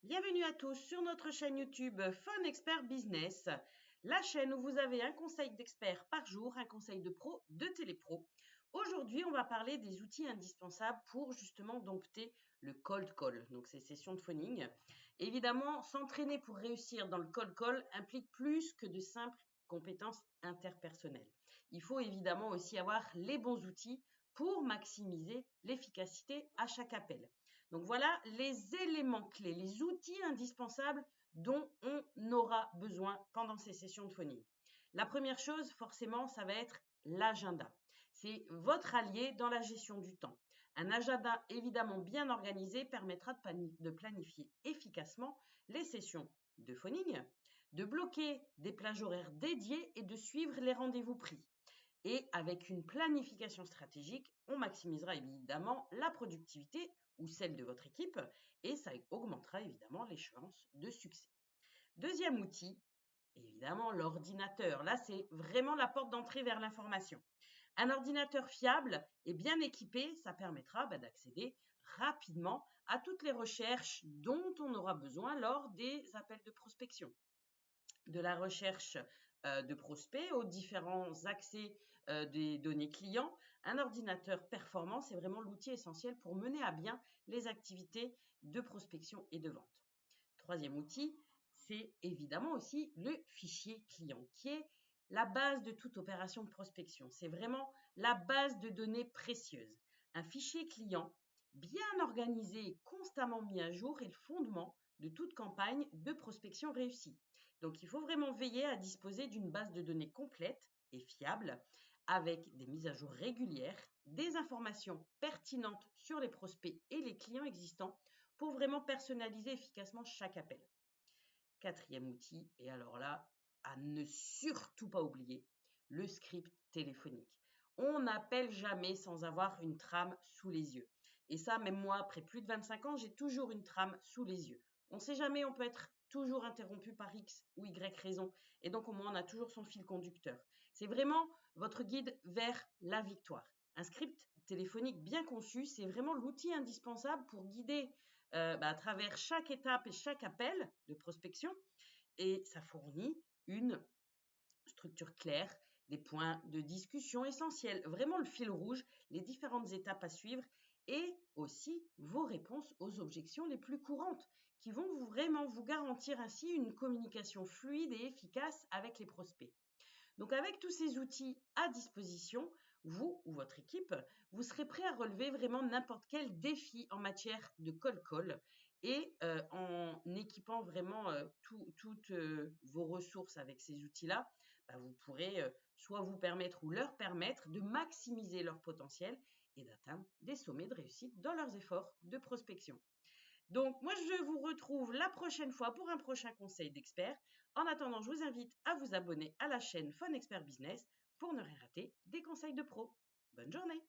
Bienvenue à tous sur notre chaîne YouTube Fun Expert Business, la chaîne où vous avez un conseil d'expert par jour, un conseil de pro, de télépro. Aujourd'hui, on va parler des outils indispensables pour justement dompter le cold call, donc ces sessions de phoning. Évidemment, s'entraîner pour réussir dans le cold call implique plus que de simples compétences interpersonnelles. Il faut évidemment aussi avoir les bons outils pour maximiser l'efficacité à chaque appel. Donc voilà les éléments clés, les outils indispensables dont on aura besoin pendant ces sessions de phoning. La première chose, forcément, ça va être l'agenda. C'est votre allié dans la gestion du temps. Un agenda évidemment bien organisé permettra de planifier efficacement les sessions de phoning, de bloquer des plages horaires dédiées et de suivre les rendez-vous pris. Et avec une planification stratégique, on maximisera évidemment la productivité ou celle de votre équipe et ça augmentera évidemment les chances de succès. Deuxième outil, évidemment l'ordinateur. Là, c'est vraiment la porte d'entrée vers l'information. Un ordinateur fiable et bien équipé, ça permettra d'accéder rapidement à toutes les recherches dont on aura besoin lors des appels de prospection. De la recherche de prospects aux différents accès des données clients, un ordinateur performant, c'est vraiment l'outil essentiel pour mener à bien les activités de prospection et de vente. Troisième outil, c'est évidemment aussi le fichier client, qui est la base de toute opération de prospection. C'est vraiment la base de données précieuses. Un fichier client bien organisé et constamment mis à jour est le fondement de toute campagne de prospection réussie. Donc, il faut vraiment veiller à disposer d'une base de données complète et fiable avec des mises à jour régulières, des informations pertinentes sur les prospects et les clients existants pour vraiment personnaliser efficacement chaque appel. Quatrième outil, et alors là, à ne surtout pas oublier, le script téléphonique. On n'appelle jamais sans avoir une trame sous les yeux. Et ça, même moi, après plus de 25 ans, j'ai toujours une trame sous les yeux. On ne sait jamais, on peut être toujours interrompu par X ou Y raison. Et donc, au moins, on a toujours son fil conducteur. C'est vraiment votre guide vers la victoire. Un script téléphonique bien conçu, c'est vraiment l'outil indispensable pour guider à travers chaque étape et chaque appel de prospection. Et ça fournit une structure claire, des points de discussion essentiels, vraiment le fil rouge, les différentes étapes à suivre et aussi vos réponses aux objections les plus courantes qui vont vraiment vous garantir ainsi une communication fluide et efficace avec les prospects. Donc avec tous ces outils à disposition, vous ou votre équipe, vous serez prêt à relever vraiment n'importe quel défi en matière de cold call et en équipant vraiment toutes vos ressources avec ces outils-là, vous pourrez soit vous permettre ou leur permettre de maximiser leur potentiel et d'atteindre des sommets de réussite dans leurs efforts de prospection. Donc, moi, je vous retrouve la prochaine fois pour un prochain conseil d'expert. En attendant, je vous invite à vous abonner à la chaîne Fun Expert Business pour ne rien rater des conseils de pro. Bonne journée!